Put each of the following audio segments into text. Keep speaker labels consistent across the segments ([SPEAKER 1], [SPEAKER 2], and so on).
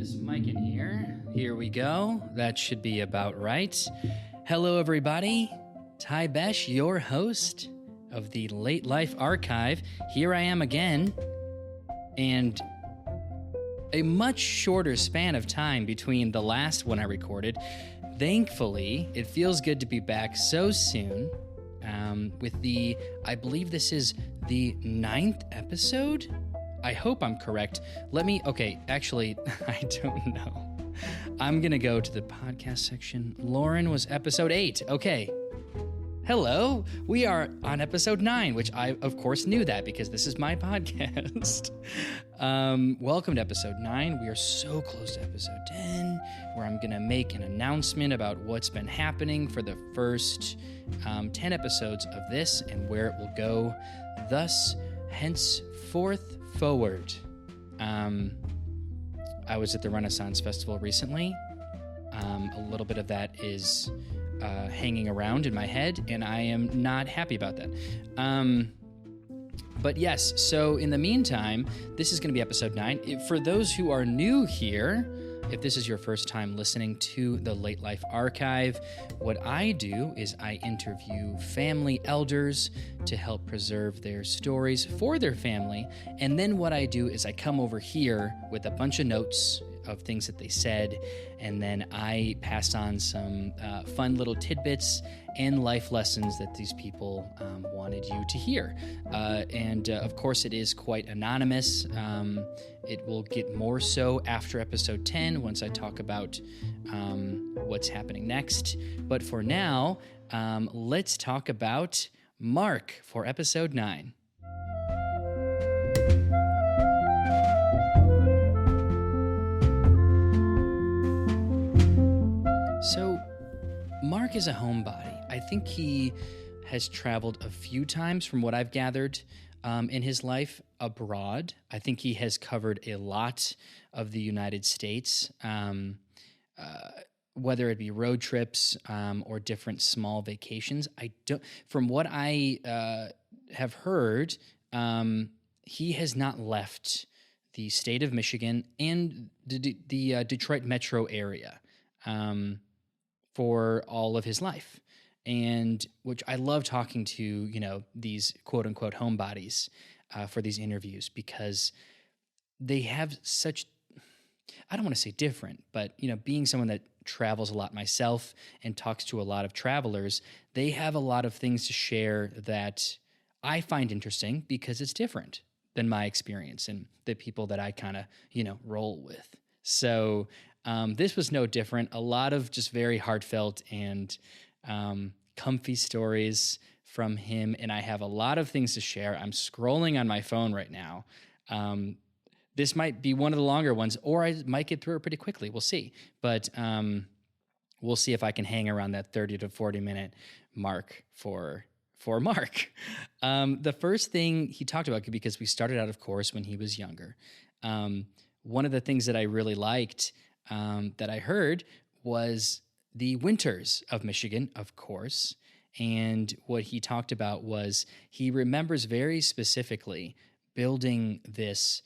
[SPEAKER 1] this mic in here. Here we go. That should be about right. Hello, everybody. Ty Besh, your host of the Late Life Archive. Here I am again. And a much shorter span of time between the last one I recorded. Thankfully, it feels good to be back so soon with I believe this is the 9th episode? I hope I'm correct. Actually, I don't know. I'm going to go to the podcast section. Lauren was episode 8. Okay. Hello. We are on episode 9, which I, of course, knew that because this is my podcast. Welcome to episode 9. We are so close to episode 10, where I'm going to make an announcement about what's been happening for the first 10 episodes of this and where it will go. Thus, henceforth forward. I was at the Renaissance Festival recently. A little bit of that is hanging around in my head, and I am not happy about that. But yes, so in the meantime, this is going to be episode 9. For those who are new here, if this is your first time listening to the Late Life Archive, what I do is I interview family elders to help preserve their stories for their family. And then what I do is I come over here with a bunch of notes of things that they said, and then I pass on some fun little tidbits and life lessons that these people wanted you to hear. And of course, it is quite anonymous. It will get more so after episode 10 once I talk about what's happening next. But for now, let's talk about Mark for episode 9. So, Mark is a homebody. I think he has traveled a few times, from what I've gathered, in his life abroad. I think he has covered a lot of the United States, whether it be road trips or different small vacations. From what I have heard, he has not left the state of Michigan and the Detroit metro area for all of his life. And which I love talking to, these quote unquote homebodies for these interviews, because they have such, I don't want to say different, but, being someone that travels a lot myself and talks to a lot of travelers, they have a lot of things to share that I find interesting because it's different than my experience and the people that I kind of, roll with. So this was no different. A lot of just very heartfelt and comfy stories from him, and I have a lot of things to share. I'm scrolling on my phone right now. This might be one of the longer ones, or I might get through it pretty quickly. We'll see. But we'll see if I can hang around that 30 to 40-minute mark for Mark. The first thing he talked about, because we started out, of course, when he was younger. One of the things that I really liked that I heard was the winters of Michigan, of course. And what he talked about was he remembers very specifically building this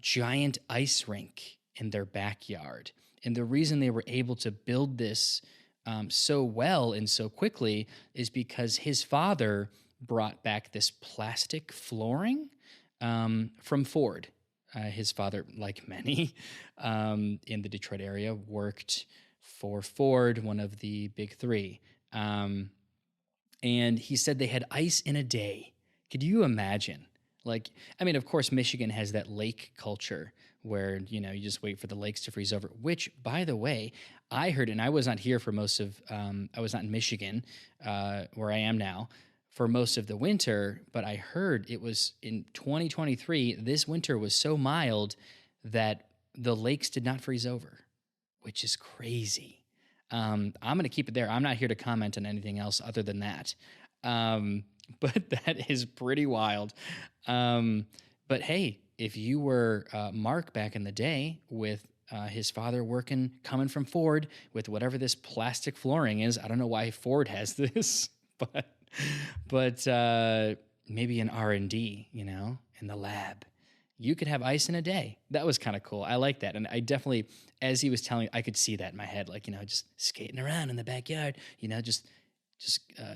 [SPEAKER 1] giant ice rink in their backyard. And the reason they were able to build this so well and so quickly is because his father brought back this plastic flooring from Ford. His father, like many in the Detroit area, worked for Ford, one of the big three. And he said they had ice in a day. Could you imagine? Of course, Michigan has that lake culture where, you just wait for the lakes to freeze over, which, by the way, I heard, and I was not here for most of, I was not in Michigan, where I am now, for most of the winter, but I heard it was in 2023, this winter was so mild that the lakes did not freeze over, which is crazy. I'm going to keep it there. I'm not here to comment on anything else other than that. But that is pretty wild. But hey, if you were Mark back in the day with his father coming from Ford with whatever this plastic flooring is, I don't know why Ford has this, but maybe an R&D, in the lab. you could have ice in a day. That was kind of cool. I like that. And I definitely, as he was telling, I could see that in my head, like, just skating around in the backyard, just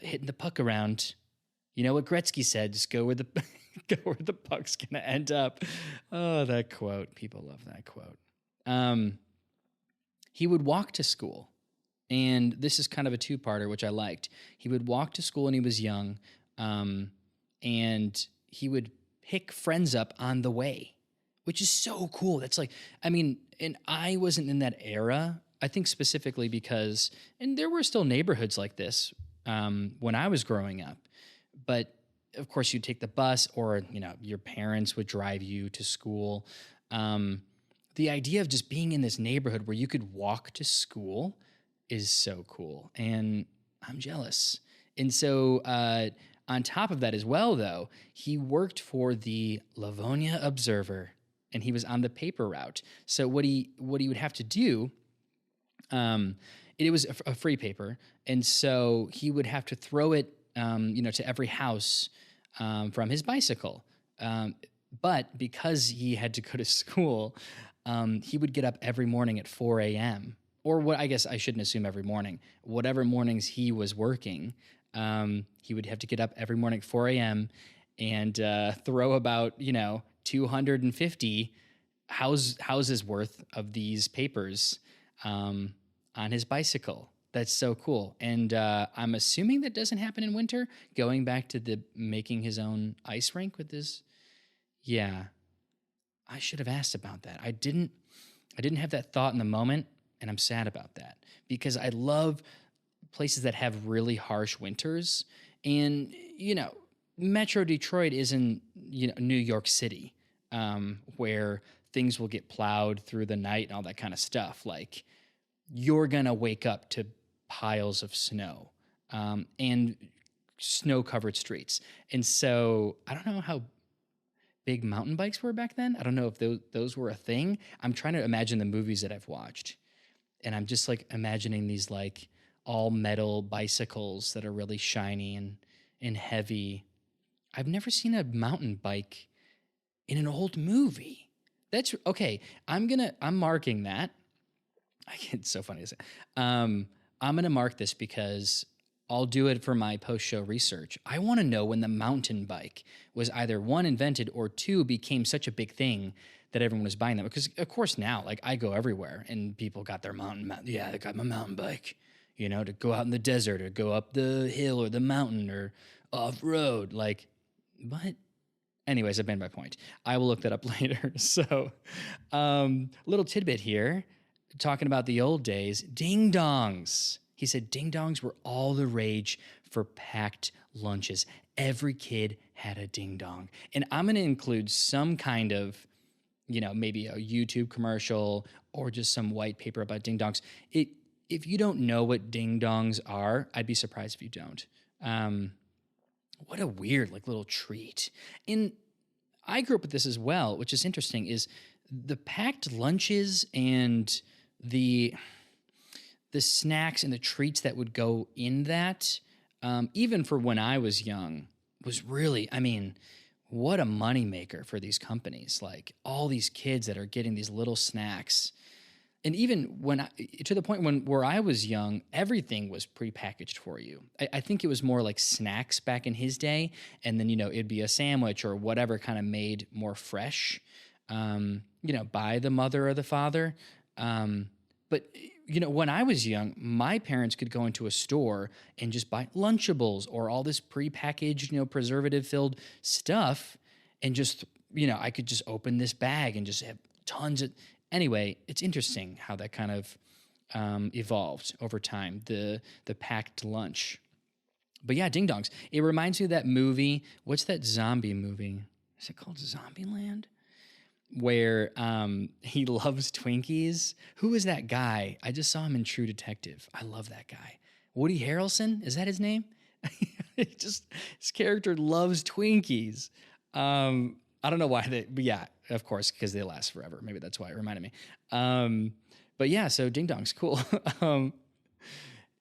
[SPEAKER 1] hitting the puck around. You know what Gretzky said, just go where the go where the puck's going to end up. Oh, that quote. People love that quote. He would walk to school. And this is kind of a two-parter, which I liked. He would walk to school when he was young, and he would pick friends up on the way, which is so cool. That's like, and I wasn't in that era, I think specifically because, and there were still neighborhoods like this when I was growing up. But of course, you'd take the bus or, your parents would drive you to school. The idea of just being in this neighborhood where you could walk to school is so cool. And I'm jealous. And so on top of that as well, though, he worked for the Livonia Observer, and he was on the paper route. So what he would have to do, it was a free paper, and so he would have to throw it, to every house from his bicycle. But because he had to go to school, he would get up every morning at 4 a.m. Or what? I guess I shouldn't assume every morning. Whatever mornings he was working, he would have to get up every morning at 4 a.m. and throw about 250 houses worth of these papers on his bicycle. That's so cool. And I'm assuming that doesn't happen in winter. Going back to the making his own ice rink with this. Yeah, I should have asked about that. I didn't have that thought in the moment, and I'm sad about that because I love places that have really harsh winters. And, Metro Detroit isn't, New York City, where things will get plowed through the night and all that kind of stuff. Like, you're going to wake up to piles of snow and snow-covered streets. And so I don't know how big mountain bikes were back then. I don't know if those were a thing. I'm trying to imagine the movies that I've watched. And I'm just like imagining these like all metal bicycles that are really shiny and heavy. I've never seen a mountain bike in an old movie. That's okay. I'm marking that. It's so funny to say. I'm going to mark this because I'll do it for my post-show research. I want to know when the mountain bike was either one, invented, or two, became such a big thing that everyone was buying them. Because of course now, like I go everywhere and people got their they got my mountain bike, to go out in the desert or go up the hill or the mountain or off-road. Like, what? Anyways, I've made my point. I will look that up later. So, little tidbit here, talking about the old days, ding-dongs. He said ding-dongs were all the rage for packed lunches. Every kid had a ding-dong. And I'm going to include some kind of, maybe a YouTube commercial or just some white paper about ding-dongs. If you don't know what ding-dongs are, I'd be surprised if you don't. What a weird, little treat. And I grew up with this as well, which is interesting, is the packed lunches and the snacks and the treats that would go in that, even for when I was young, was really, what a moneymaker for these companies. Like all these kids that are getting these little snacks. And even to the point where I was young, everything was prepackaged for you. I think it was more like snacks back in his day. And then, it'd be a sandwich or whatever kind of made more fresh, by the mother or the father. But when I was young, my parents could go into a store and just buy Lunchables or all this prepackaged, preservative-filled stuff, and just, I could just open this bag and just have tons of. Anyway, it's interesting how that kind of evolved over time, the packed lunch. But yeah, Ding Dongs. It reminds me of that movie. What's that zombie movie? Is it called Zombieland? Where he loves Twinkies. Who is that guy? I just saw him in True Detective. I love that guy. Woody Harrelson? Is that his name? His character loves Twinkies. I don't know why but yeah, of course, because they last forever. Maybe that's why it reminded me. But yeah, so Ding Dong's cool.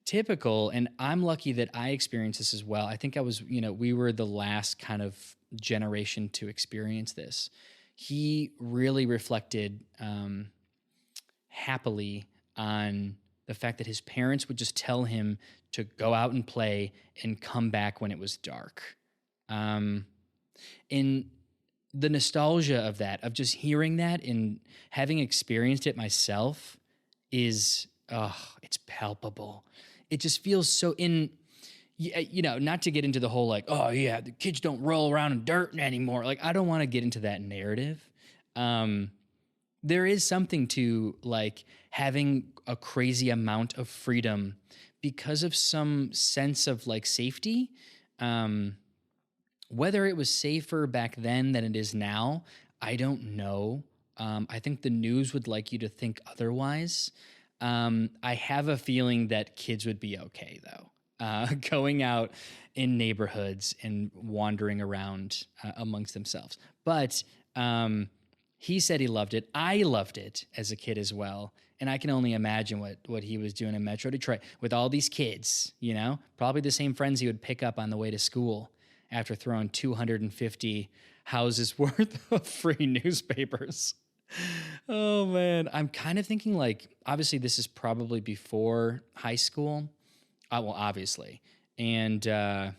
[SPEAKER 1] Typical, and I'm lucky that I experienced this as well. I think I was, we were the last kind of generation to experience this. he really reflected happily on the fact that his parents would just tell him to go out and play and come back when it was dark. In the nostalgia of that, of just hearing that and having experienced it myself is, it's palpable. It just feels so not to get into the whole like, oh yeah, the kids don't roll around in dirt anymore. Like, I don't want to get into that narrative. There is something to like having a crazy amount of freedom because of some sense of like safety. Whether it was safer back then than it is now, I don't know. I think the news would like you to think otherwise. I have a feeling that kids would be okay, though, going out in neighborhoods and wandering around amongst themselves. But he said he loved it. I loved it as a kid as well. And I can only imagine what he was doing in Metro Detroit with all these kids, probably the same friends he would pick up on the way to school after throwing 250 houses worth of free newspapers. Oh, man. I'm kind of thinking like, obviously, this is probably before high school. Well, obviously. And I'm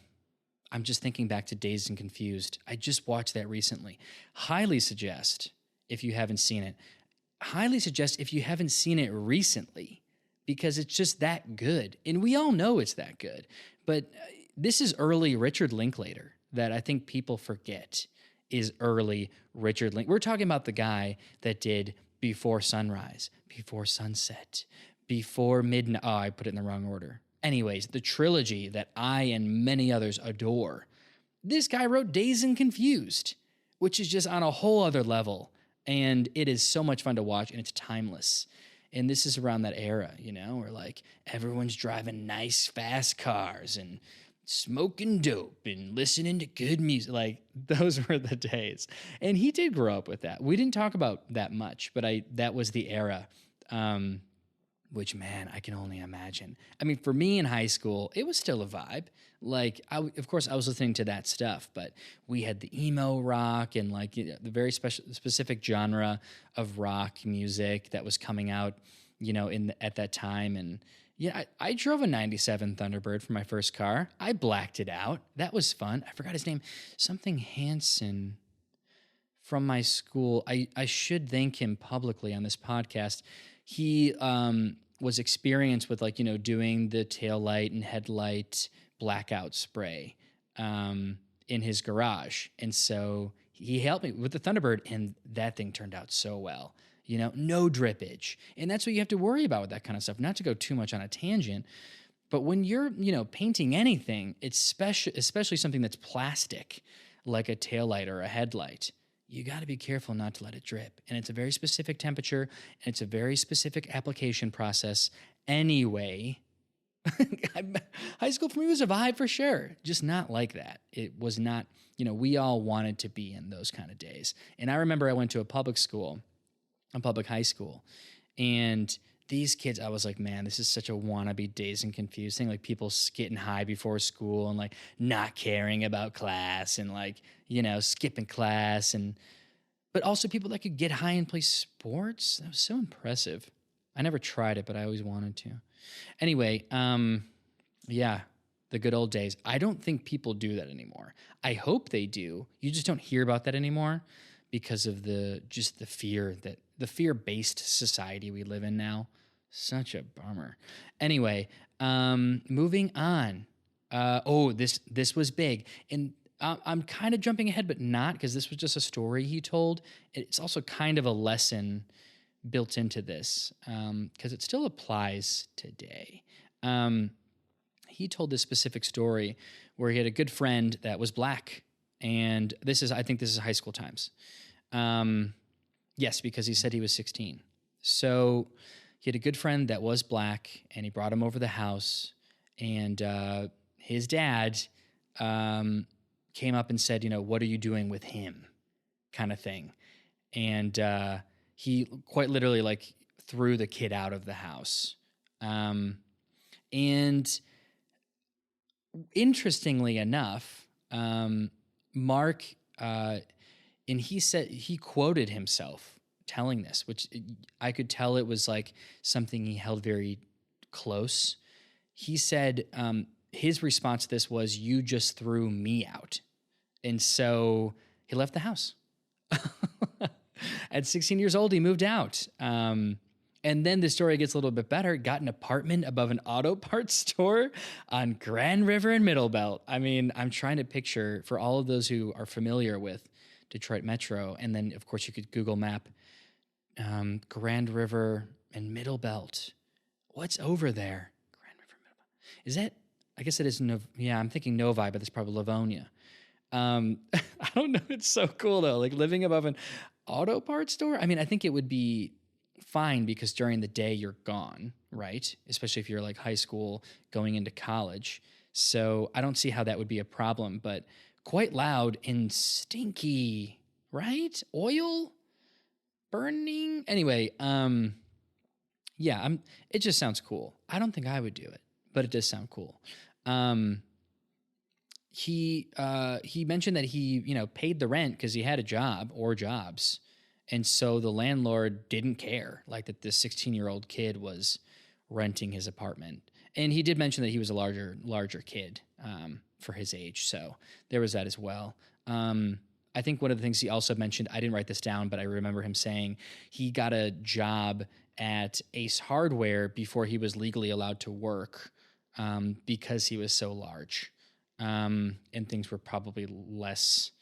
[SPEAKER 1] just thinking back to Dazed and Confused. I just watched that recently. Highly suggest, if you haven't seen it, if you haven't seen it recently, because it's just that good. And we all know it's that good. But this is early Richard Linklater that I think people forget is early Richard Linklater. We're talking about the guy that did Before Sunrise, Before Sunset, Before Midnight. Oh, I put it in the wrong order. Anyways, the trilogy that I and many others adore. This guy wrote Dazed and Confused, which is just on a whole other level. And it is so much fun to watch, and it's timeless. And this is around that era, where like everyone's driving nice, fast cars and smoking dope and listening to good music. Like, those were the days. And he did grow up with that. We didn't talk about that much, but that was the era. Which, man, I can only imagine. I mean, for me in high school, it was still a vibe. Like, of course, I was listening to that stuff, but we had the emo rock and like the very specific genre of rock music that was coming out, at that time. And yeah, I drove a '97 Thunderbird for my first car. I blacked it out. That was fun. I forgot his name. Something Hanson from my school. I should thank him publicly on this podcast. He was experienced with like, doing the taillight and headlight blackout spray in his garage. And so he helped me with the Thunderbird, and that thing turned out so well. No drippage. And that's what you have to worry about with that kind of stuff. Not to go too much on a tangent, but when you're, painting anything, it's especially something that's plastic, like a taillight or a headlight, you got to be careful not to let it drip. And it's a very specific temperature, and it's a very specific application process anyway. High school for me was a vibe for sure, just not like that. It was not, we all wanted to be in those kind of days. And I remember I went to a public high school, and these kids, I was like, man, this is such a wannabe Dazed and Confused thing. Like, people getting high before school and like not caring about class and like, skipping class, but also people that could get high and play sports. That was so impressive. I never tried it, but I always wanted to. Anyway, yeah, the good old days. I don't think people do that anymore. I hope they do. You just don't hear about that anymore because of the fear-based society we live in now. Such a bummer. Anyway, moving on. This was big. And I'm kind of jumping ahead, but not, because this was just a story he told. It's also kind of a lesson built into this, because it still applies today. He told this specific story where he had a good friend that was black. And I think this is high school times. Yes, because he said he was 16. So he had a good friend that was black, and he brought him over the house, and his dad came up and said, what are you doing with him, kind of thing. And he quite literally like threw the kid out of the house. And interestingly enough, Mark And he said, he quoted himself telling this, which I could tell it was like something he held very close. He said, his response to this was, "You just threw me out." And so he left the house. At 16 years old, he moved out. And then the story gets a little bit better. Got an apartment above an auto parts store on Grand River and Middle Belt. I mean, I'm trying to picture, for all of those who are familiar with Detroit Metro, and then, of course, you could Google map Grand River and Middle Belt. What's over there? Grand River, Middle Belt. Is that, I guess it is, I'm thinking Novi, but that's probably Livonia. I don't know. It's so cool, though. Like living above an auto parts store. I mean, I think it would be fine because during the day you're gone, right? Especially if you're like high school going into college. So I don't see how that would be a problem, but quite loud and stinky, right? Oil burning. Anyway, it just sounds cool. I don't think I would do it, but it does sound cool. He mentioned that he, paid the rent because he had a job or jobs. And so the landlord didn't care, like that this 16-year-old kid was renting his apartment. And he did mention that he was a larger kid for his age. So there was that as well. I think one of the things he also mentioned, I didn't write this down, but I remember him saying he got a job at Ace Hardware before he was legally allowed to work because he was so large. And things were probably less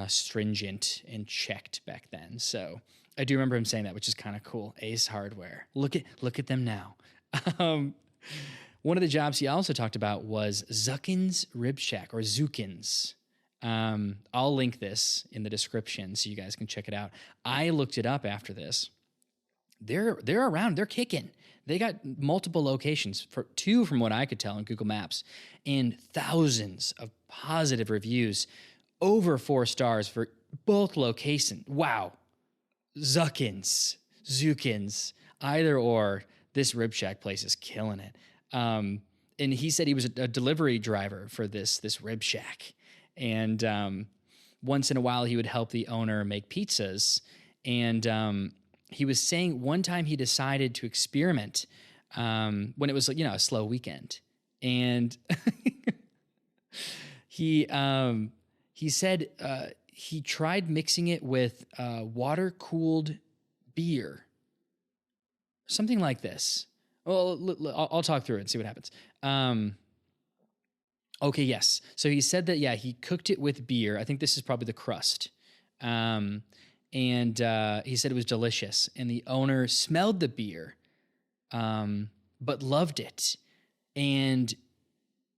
[SPEAKER 1] stringent and checked back then. So I do remember him saying that, which is kind of cool. Ace Hardware. Look at them now. One of the jobs he also talked about was Zuckin's Rib Shack, or Zukin's. I'll link this in the description so you guys can check it out. I looked it up after this. They're around. They're kicking. They got multiple locations, two from what I could tell on Google Maps, and thousands of positive reviews, over 4 stars for both locations. Wow. Zuckins, either or, this Rib Shack place is killing it. And he said he was a delivery driver for this Rib Shack. And once in a while, he would help the owner make pizzas. And he was saying one time he decided to experiment when it was, a slow weekend. And he said he tried mixing it with water-cooled beer, something like this. Well, I'll talk through it and see what happens. Okay, yes. So he said that, he cooked it with beer. I think this is probably the crust. And he said it was delicious. And the owner smelled the beer, but loved it. And,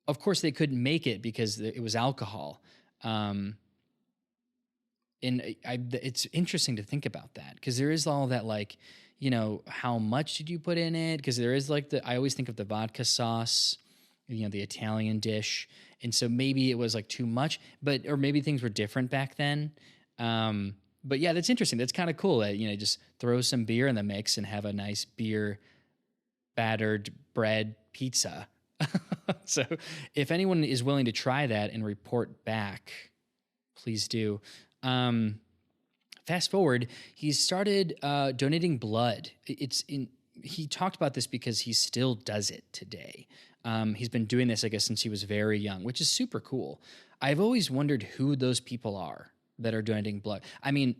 [SPEAKER 1] of course, they couldn't make it because it was alcohol. And it's interesting to think about that because there is all that, like, how much did you put in it? Because there is I always think of the vodka sauce, the Italian dish. And so maybe it was like too much, or maybe things were different back then. But yeah, that's interesting. That's kind of cool that, just throw some beer in the mix and have a nice beer battered bread pizza. So if anyone is willing to try that and report back, please do. Fast forward, he started donating blood. He talked about this because he still does it today. He's been doing this, I guess, since he was very young, which is super cool. I've always wondered who those people are that are donating blood. I mean,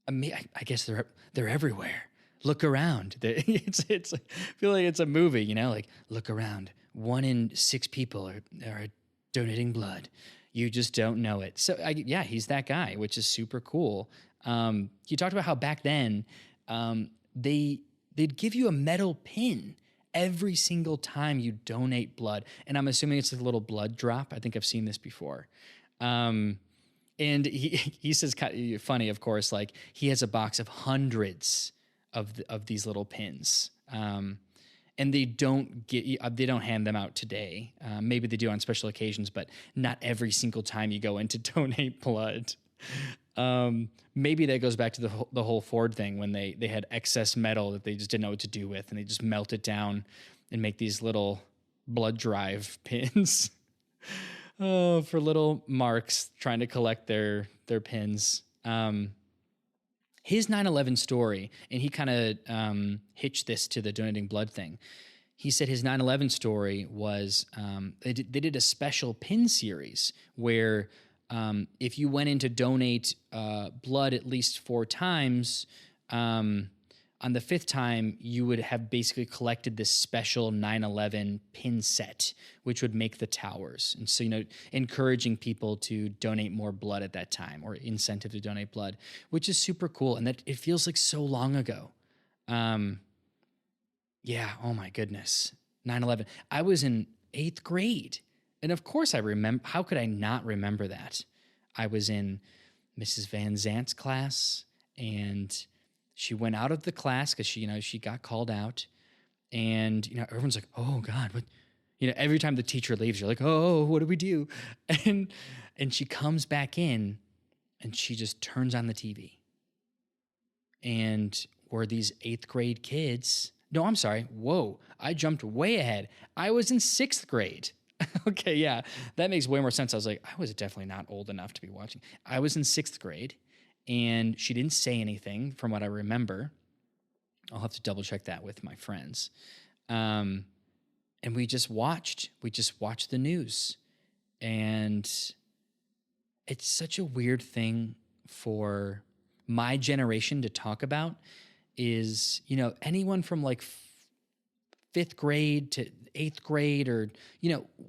[SPEAKER 1] I guess they're everywhere. Look around. It's I feel like it's a movie, like look around. 1 in 6 people are donating blood. You just don't know it. So he's that guy, which is super cool. He talked about how back then they'd give you a metal pin every single time you donate blood, and I'm assuming it's a little blood drop. I think I've seen this before. And he says, kind of funny, of course, like he has a box of hundreds of these little pins. And they don't hand them out today. Maybe they do on special occasions, but not every single time you go in to donate blood. Maybe that goes back to the whole Ford thing when they had excess metal that they just didn't know what to do with, and they just melt it down and make these little blood drive pins for little marks trying to collect their pins. His 9/11 story, and he kind of hitched this to the donating blood thing. He said his 9/11 story was they did a special pin series where if you went in to donate blood at least 4 times, on the 5th time, you would have basically collected this special 9/11 pin set, which would make the towers. And so, encouraging people to donate more blood at that time, or incentive to donate blood, which is super cool. And that it feels like so long ago. Yeah, oh my goodness. 9/11. I was in 8th grade. And of course I remember. How could I not remember that? I was in Mrs. Van Zant's class, and she went out of the class because she got called out, and everyone's like, "Oh God, what?" Every time the teacher leaves, you're like, "Oh, what do we do?" And she comes back in, and she just turns on the TV, and we're these 8th grade kids. No, I'm sorry. Whoa, I jumped way ahead. I was in 6th grade. Okay, yeah, that makes way more sense. I was like, I was definitely not old enough to be watching. I was in 6th grade. And she didn't say anything from what I remember. I'll have to double check that with my friends. And we just watched the news. And it's such a weird thing for my generation to talk about is, anyone from like 5th grade to 8th grade, or,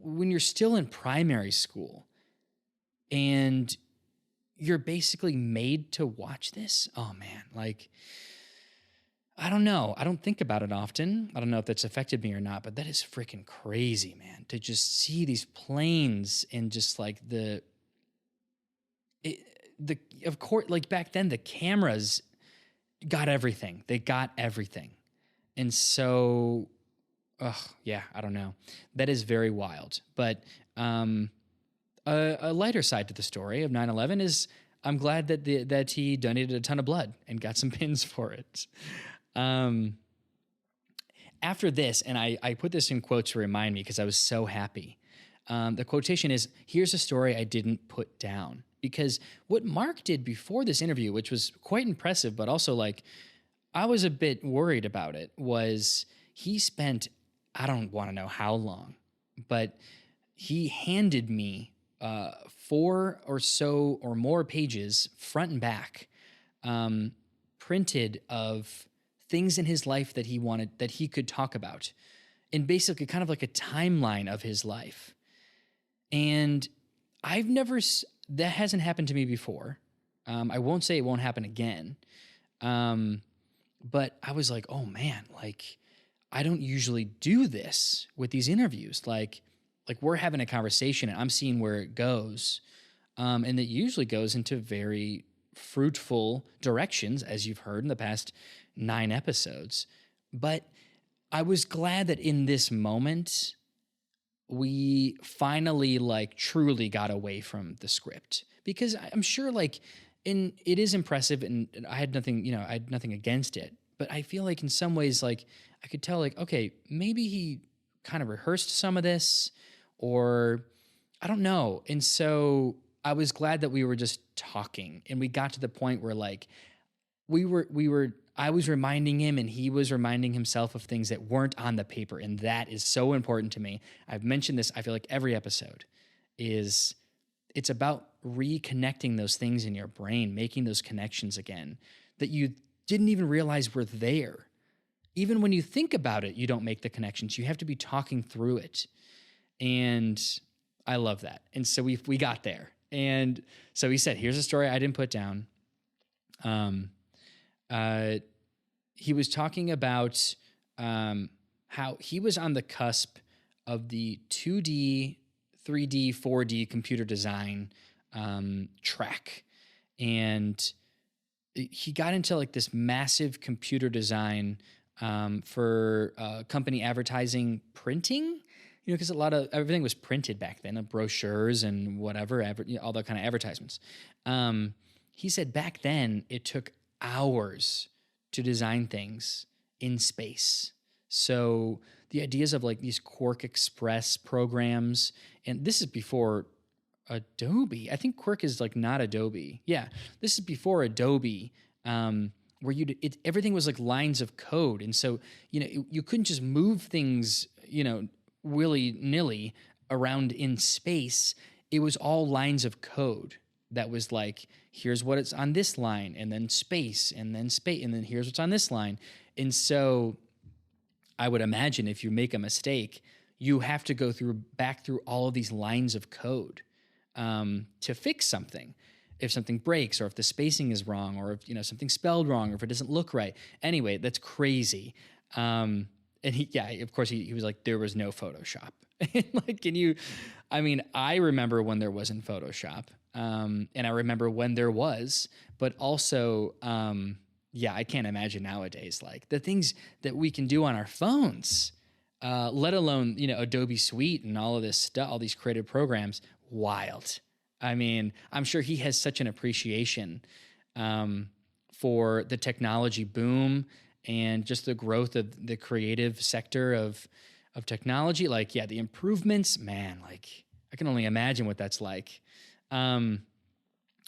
[SPEAKER 1] when you're still in primary school and you're basically made to watch this. Oh man, I don't know. I don't think about it often. I don't know if that's affected me or not, but that is freaking crazy, man, to just see these planes and just like of course, like back then the cameras got everything. They got everything. And so, yeah, I don't know. That is very wild. But, a lighter side to the story of 9/11 is I'm glad that he donated a ton of blood and got some pins for it. After this, and I put this in quotes to remind me because I was so happy. The quotation is, "Here's a story I didn't put down." Because what Mark did before this interview, which was quite impressive, but also I was a bit worried about it, was he spent, I don't want to know how long, but he handed me 4 or so or more pages, front and back, printed of things in his life that he wanted, that he could talk about, and basically kind of like a timeline of his life. And that hasn't happened to me before. I won't say it won't happen again. But I was like, oh man, I don't usually do this with these interviews. Like we're having a conversation and I'm seeing where it goes. And it usually goes into very fruitful directions, as you've heard in the past 9 episodes. But I was glad that in this moment, we finally truly got away from the script, because I'm sure it is impressive, and I had nothing against it. But I feel like in some ways, I could tell okay, maybe he kind of rehearsed some of this, or I don't know. And so I was glad that we were just talking, and we got to the point where I was reminding him and he was reminding himself of things that weren't on the paper. And that is so important to me. I've mentioned this, I feel like every episode it's about reconnecting those things in your brain, making those connections again that you didn't even realize were there. Even when you think about it, you don't make the connections. You have to be talking through it. And I love that. And so we got there. And so he said, here's a story I didn't put down. He was talking about how he was on the cusp of the 2D, 3D, 4D computer design track. And he got into this massive computer design for company advertising printing, because everything was printed back then, brochures and whatever, all that kind of advertisements. He said back then it took hours to design things in space. So the ideas of these Quark Express programs, and this is before Adobe. I think Quirk is like not Adobe. Yeah, this is before Adobe, where everything was like lines of code, and so you couldn't just move things willy nilly around in space. It was all lines of code that was like, here's what it's on this line, and then space, and then here's what's on this line, and so I would imagine if you make a mistake, you have to go back through all of these lines of code to fix something. If something breaks, or if the spacing is wrong, or if something's spelled wrong, or if it doesn't look right. Anyway, that's crazy. And of course, he was like, there was no Photoshop. Like, I mean, I remember when there wasn't Photoshop, and I remember when there was, but also, I can't imagine nowadays, like the things that we can do on our phones, let alone, Adobe Suite and all of this stuff, all these creative programs. Wild. I mean, I'm sure he has such an appreciation for the technology boom and just the growth of the creative sector of technology. Like, yeah, the improvements, man, like I can only imagine what that's like.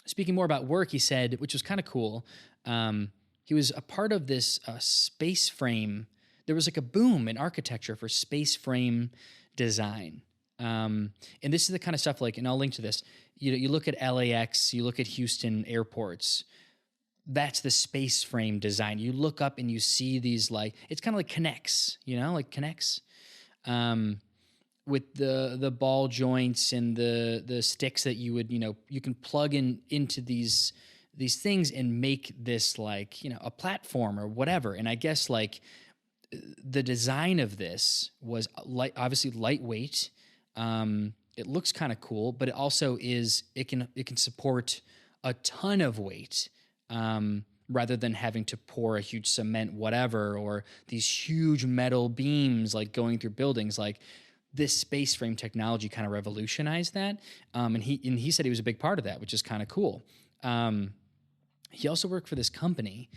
[SPEAKER 1] Speaking more about work, he said, which was kind of cool, he was a part of this space frame. There was like a boom in architecture for space frame design. And this is the kind of stuff like, and I'll link to this, you look at LAX, you look at Houston airports, that's the space frame design. You look up and you see these, like, it's kind of like Connects, like Connects, with the ball joints and the sticks that you would, you can plug into these things and make this like, a platform or whatever. And I guess like the design of this was obviously lightweight. It looks kind of cool, but it also it can support a ton of weight, rather than having to pour a huge cement, whatever, or these huge metal beams like going through buildings. Like, this space frame technology kind of revolutionized that. And he said he was a big part of that, which is kind of cool. He also worked for this company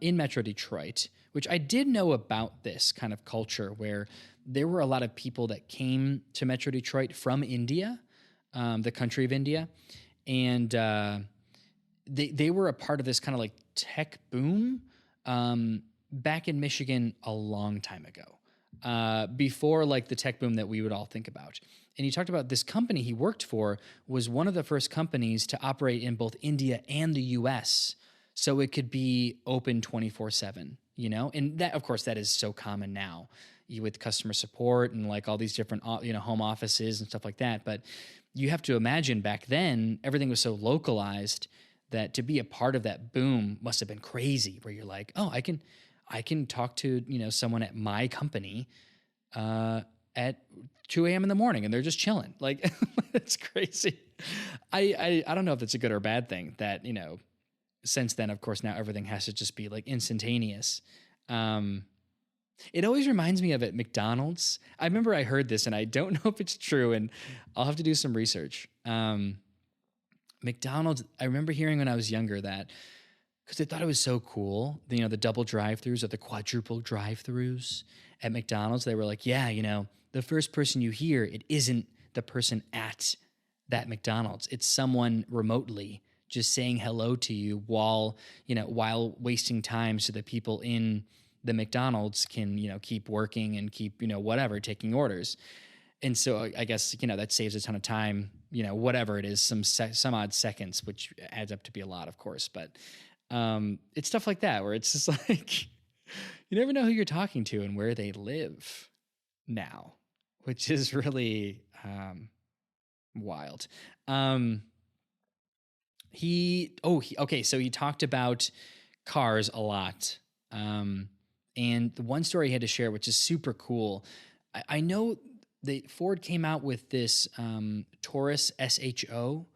[SPEAKER 1] in Metro Detroit, which I did know about this kind of culture where there were a lot of people that came to Metro Detroit from India, the country of India, and they were a part of this kind of like tech boom back in Michigan a long time ago, before like the tech boom that we would all think about. And he talked about this company he worked for was one of the first companies to operate in both India and the US, so it could be open 24/7, and that, of course, that is so common now with customer support and like all these different, home offices and stuff like that. But you have to imagine back then, everything was so localized that to be a part of that boom must have been crazy, where you're like, oh, I can talk to, someone at my company at 2 a.m. in the morning and they're just chilling. Like, it's crazy. I don't know if that's a good or bad thing that, since then, of course, now everything has to just be like instantaneous. It always reminds me of at McDonald's. I remember I heard this and I don't know if it's true, and I'll have to do some research. McDonald's, I remember hearing when I was younger that, because they thought it was so cool, the double drive-thrus or the quadruple drive-thrus at McDonald's. They were like, yeah, the first person you hear, it isn't the person at that McDonald's. It's someone remotely just saying hello to you while wasting time so that people in the McDonald's can, keep working and keep, whatever, taking orders. And so I guess, that saves a ton of time, whatever it is, some odd seconds, which adds up to be a lot, of course. But it's stuff like that where it's just like, you never know who you're talking to and where they live now, which is really wild. So he talked about cars a lot. And the one story he had to share, which is super cool. I know Ford came out with this Taurus SHO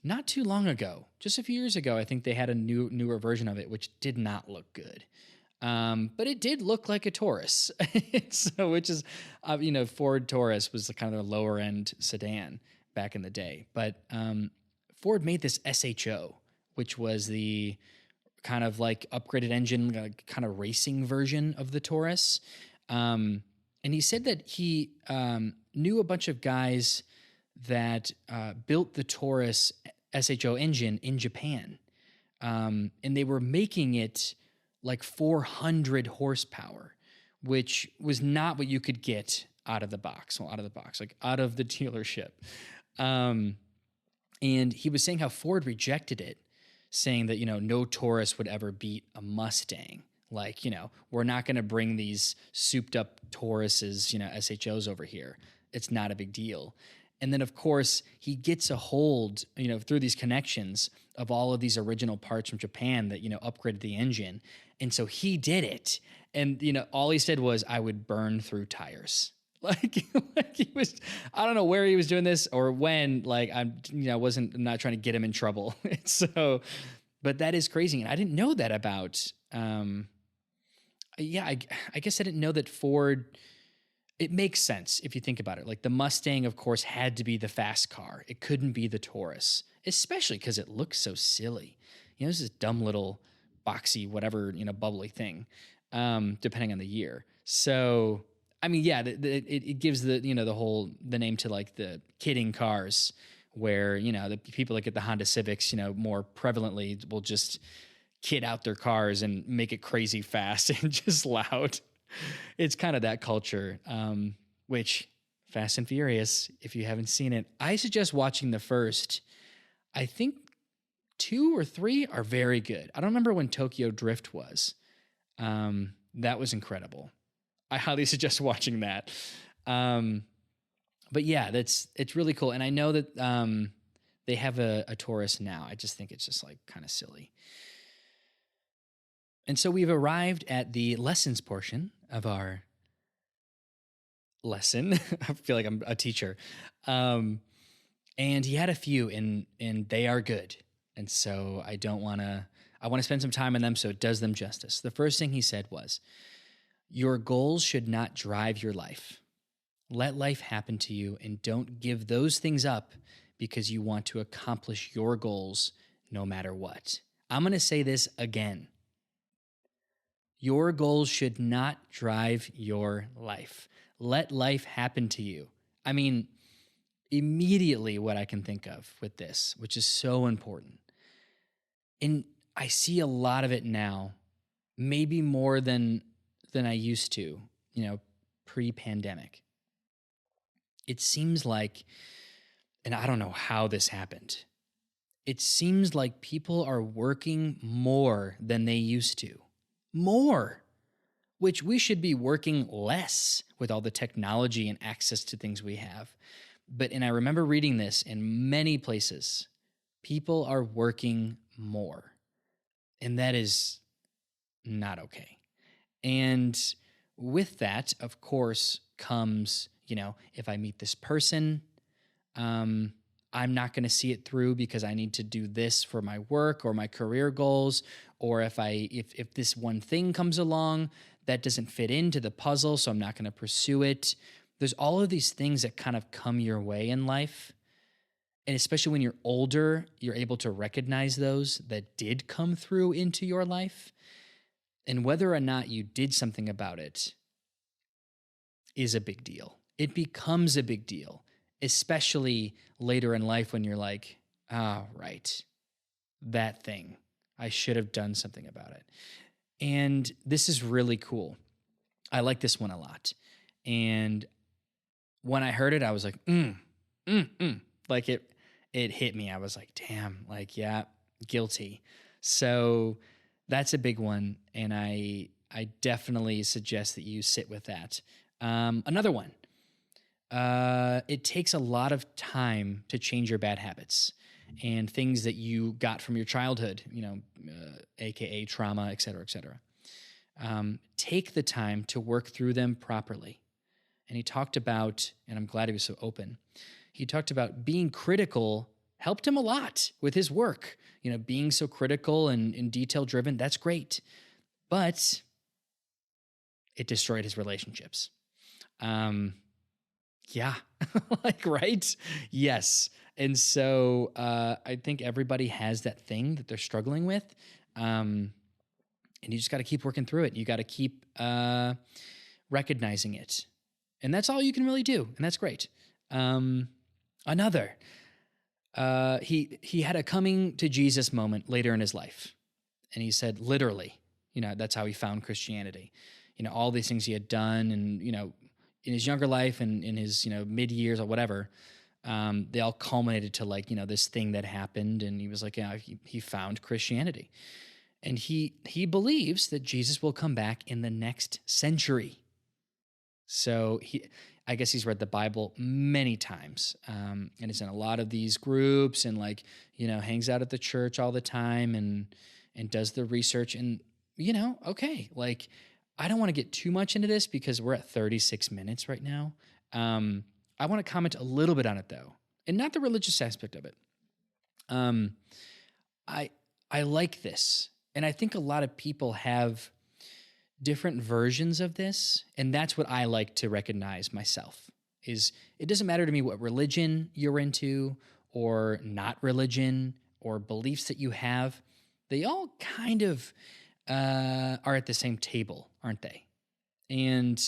[SPEAKER 1] not too long ago, just a few years ago. I think they had a newer version of it, which did not look good. But it did look like a Taurus. Which is, Ford Taurus was the kind of the lower end sedan back in the day. But Ford made this SHO, which was the kind of like upgraded engine, kind of racing version of the Taurus. And he said that he knew a bunch of guys that built the Taurus SHO engine in Japan. And they were making it like 400 horsepower, which was not what you could get out of the box. Well, out of the box, like out of the dealership. And he was saying how Ford rejected it, saying that, no Taurus would ever beat a Mustang. Like, we're not going to bring these souped up Tauruses, SHOs over here. It's not a big deal. And then, of course, he gets a hold, through these connections of all of these original parts from Japan that, upgraded the engine. And so he did it. And, all he said was, I would burn through tires. Like he was, I don't know where he was doing this or when, like I'm not trying to get him in trouble. So, but that is crazy. And I didn't know that about, I guess I didn't know that Ford, it makes sense if you think about it. Like the Mustang, of course, had to be the fast car. It couldn't be the Taurus, especially because it looks so silly. This is dumb little boxy, whatever, bubbly thing, depending on the year. So, I mean, yeah, it gives the name to like the kidding cars where, the people that get the Honda Civics, more prevalently will just kid out their cars and make it crazy fast and just loud. It's kind of that culture, which Fast and Furious, if you haven't seen it, I suggest watching the first. I think 2 or 3 are very good. I don't remember when Tokyo Drift was. That was incredible. I highly suggest watching that. But yeah, it's really cool. And I know that they have a Taurus now. I just think it's just like kind of silly. And so we've arrived at the lessons portion of our lesson. I feel like I'm a teacher. And he had a few and they are good. And so I want to spend some time on them so it does them justice. The first thing he said was, your goals should not drive your life. Let life happen to you and don't give those things up because you want to accomplish your goals no matter what. I'm going to say this again. Your goals should not drive your life. Let life happen to you. I mean, immediately what I can think of with this, which is so important. And I see a lot of it now, maybe more than I used to, pre-pandemic. It seems like, and I don't know how this happened, it seems like people are working more than they used to. More, which we should be working less with all the technology and access to things we have. And I remember reading this in many places. People are working more, and that is not okay. And with that, of course, comes, if I meet this person, I'm not going to see it through because I need to do this for my work or my career goals. Or if this one thing comes along that doesn't fit into the puzzle, so I'm not going to pursue it. There's all of these things that kind of come your way in life. And especially when you're older, you're able to recognize those that did come through into your life. And whether or not you did something about it is a big deal. It becomes a big deal, especially later in life when you're like, right, that thing. I should have done something about it. And this is really cool. I like this one a lot. And when I heard it, I was like, like it hit me. I was like, damn, like, yeah, guilty. So that's a big one, and I definitely suggest that you sit with that. Another one. It takes a lot of time to change your bad habits and things that you got from your childhood, aka trauma, et cetera, et cetera. Take the time to work through them properly. And he talked about, and I'm glad he was so open, he talked about being critical helped him a lot with his work. Being so critical and detail-driven, that's great. But it destroyed his relationships. Yeah, like, right? Yes. And so I think everybody has that thing that they're struggling with. And you just got to keep working through it. You got to keep recognizing it. And that's all you can really do. And that's great. Another. He had a coming to Jesus moment later in his life. And he said, literally, that's how he found Christianity. All these things he had done and, in his younger life and in his, mid years or whatever, they all culminated to this thing that happened. And he was like, yeah, he found Christianity. And he believes that Jesus will come back in the next century. So I guess he's read the Bible many times, and is in a lot of these groups and hangs out at the church all the time and does the research and, okay, I don't want to get too much into this because we're at 36 minutes right now. I want to comment a little bit on it though, and not the religious aspect of it. I like this, and I think a lot of people have different versions of this, and that's what I like to recognize myself. Is it doesn't matter to me what religion you're into or not religion or beliefs that you have. They all kind of are at the same table, aren't they? And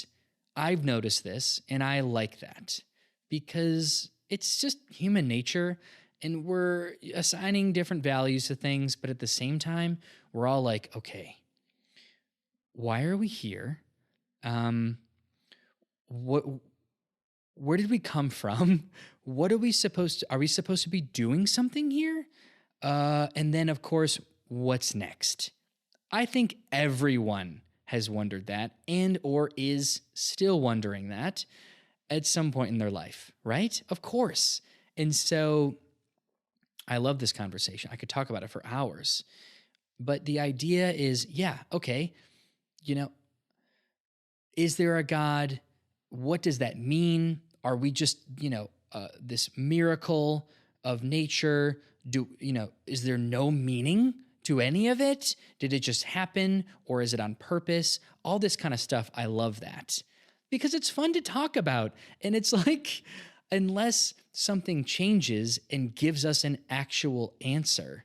[SPEAKER 1] I've noticed this, and I like that because it's just human nature, and we're assigning different values to things, but at the same time, we're all like, okay, why are we here? Where did we come from? What are we supposed to be doing something here? And then of course, what's next? I think everyone has wondered that and or is still wondering that at some point in their life, right? Of course. And so I love this conversation. I could talk about it for hours. But the idea is, yeah, okay, is there a God? What does that mean? Are we just, this miracle of nature? Is there no meaning to any of it? Did it just happen, or is it on purpose? All this kind of stuff. I love that because it's fun to talk about. And it's like, unless something changes and gives us an actual answer,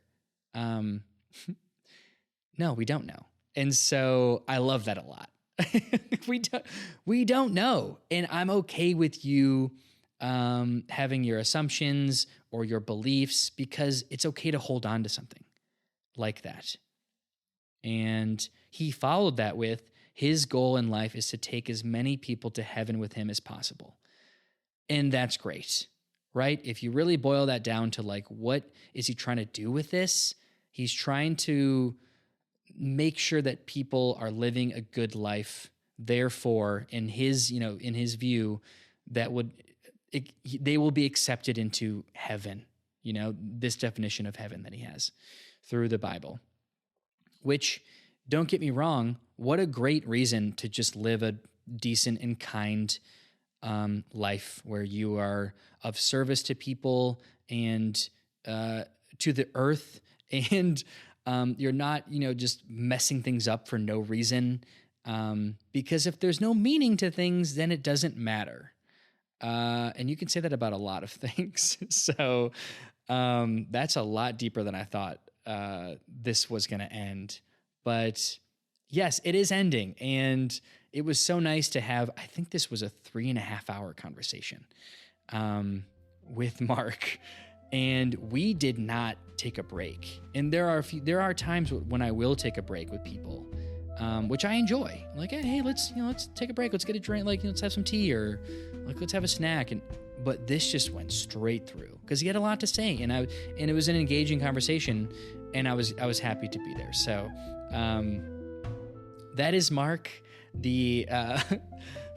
[SPEAKER 1] no, we don't know. And so I love that a lot. we don't know. And I'm okay with you having your assumptions or your beliefs because it's okay to hold on to something like that. And he followed that with his goal in life is to take as many people to heaven with him as possible. And that's great, right? If you really boil that down to what is he trying to do with this? He's trying to make sure that people are living a good life. Therefore, in his view, they will be accepted into heaven. This definition of heaven that he has through the Bible, which, don't get me wrong, what a great reason to just live a decent and kind life where you are of service to people and to the earth, and you're not, just messing things up for no reason. Because if there's no meaning to things, then it doesn't matter. And you can say that about a lot of things. So that's a lot deeper than I thought this was going to end. But yes, it is ending. And it was so nice to have, I think this was a 3.5 hour conversation with Mark. And we did not take a break. And there are times when I will take a break with people, which I enjoy. Like, hey, let's take a break. Let's get a drink. Let's have some tea, or let's have a snack. But this just went straight through because he had a lot to say, and it was an engaging conversation, and I was happy to be there. So that is Mark, the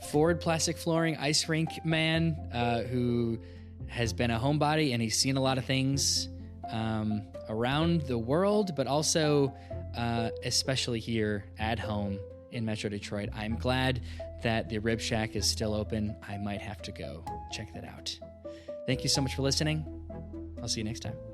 [SPEAKER 1] Ford plastic flooring ice rink man, who has been a homebody, and he's seen a lot of things around the world, but also especially here at home in Metro Detroit. I'm glad that the Rib Shack is still open. I might have to go check that out. Thank you so much for listening. I'll see you next time.